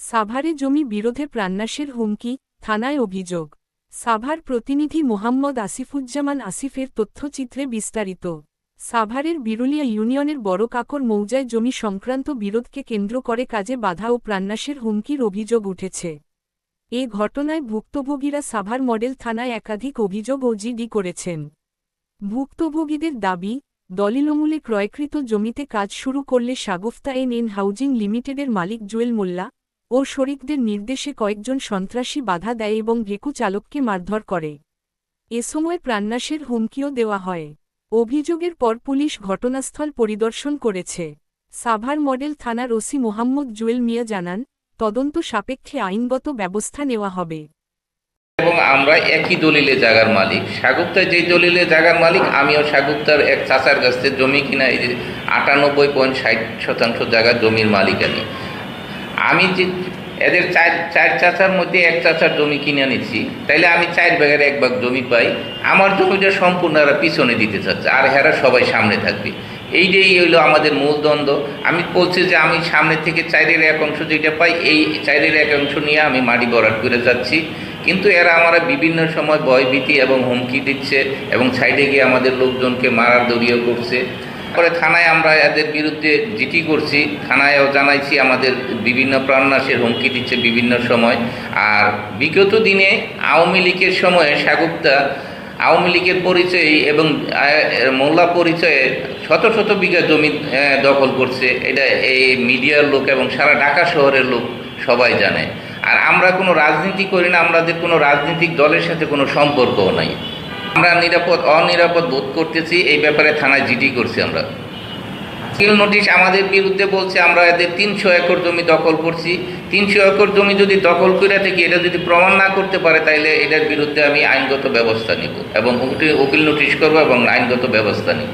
সাভারে জমি বিরোধে প্রাণনাশের হুমকি, থানায় অভিযোগ। সাভার প্রতিনিধি মোহাম্মদ আসিফুজ্জামান আসিফের তথ্যচিত্রে বিস্তারিত। সাভারের বিরুলিয়া ইউনিয়নের বড় কাকর মৌজায় জমি সংক্রান্ত বিরোধকে কেন্দ্র করে কাজে বাধা ও প্রাণনাশের হুমকির অভিযোগ উঠেছে। এ ঘটনায় ভুক্তভোগীরা সাভার মডেল থানায় একাধিক অভিযোগ ও জিডি করেছেন। ভুক্তভোগীদের দাবি, দলিলমূলে ক্রয়কৃত জমিতে কাজ শুরু করলে শাগুফতা এন হাউজিং লিমিটেডের মালিক জুয়েল মোল্লা ও শরিকদের নির্দেশে কয়েকজন সন্ত্রাসী বাধা দেয় এবং ভেকু চালককে মারধর করে। এ সময় প্রাণনাশের হুমকিও দেওয়া হয়। অভিযোগের পর পুলিশ ঘটনাস্থল পরিদর্শন করেছে। সাভার মডেল থানার ওসি মোহাম্মদ জুয়েল মিয়া জানান, তদন্ত সাপেক্ষে আইনগত ব্যবস্থা নেওয়া হবে। এবং আমরা একই দলিলে জায়গার মালিক। শাগুফতায় যেই দলিলে জায়গার মালিক, আমিও শাগুফতার এক চাচার কাছ থেকে জমি কিনা এই যে 98.60% জায়গার জমির মালিক আমি যে এদের চার চাচার মধ্যে এক চাচার জমি কিনে নিচ্ছি, তাইলে আমি 4 ভাগের 1 ভাগ জমি পাই। আমার জমিটা সম্পূর্ণ এরা পিছনে দিতে চাচ্ছে, আর হেরা সবাই সামনে থাকবে। এইটাই হইলো আমাদের মূল দ্বন্দ্ব। আমি বলছি যে আমি সামনে থেকে 4-এর 1 অংশ যেটা পাই, এই 4-এর 1 অংশ নিয়ে আমি মাটি ভরাট করে যাচ্ছি। কিন্তু এরা আমরা বিভিন্ন সময় ভয়ভীতি এবং হুমকি দিচ্ছে এবং সাইডে গিয়ে আমাদের লোকজনকে মারার দড়িও করছে। পরে থানায় আমরা এদের বিরুদ্ধে জিডি করছি, থানায়ও জানাইছি আমাদের বিভিন্ন প্রাণনাশের হুমকি দিচ্ছে বিভিন্ন সময়। আর বিগত দিনে আওয়ামী লীগের সময়ে শাগুফতা আওয়ামী লীগের পরিচয়ে এবং মোল্লা পরিচয়ে শত শত বিঘা জমি দখল করছে। এটা এই মিডিয়ার লোক এবং সারা ঢাকা শহরের লোক সবাই জানে। আর আমরা কোনো রাজনীতি করি না, আমাদের কোনো রাজনৈতিক দলের সাথে কোনো সম্পর্কও নাই। আমরা অনিরাপদ বোধ করতেছি, এই ব্যাপারে থানায় জিডি করছি। আমরা সিল নোটিশ আমাদের বিরুদ্ধে বলছে আমরা এদের 300 একর জমি দখল করছি। 300 একর জমি যদি দখল করে থাকি, এটা যদি প্রমাণ না করতে পারে, তাইলে এটার বিরুদ্ধে আমি আইনগত ব্যবস্থা নিব এবং উকিল নোটিশ করব এবং আইনগত ব্যবস্থা নিব।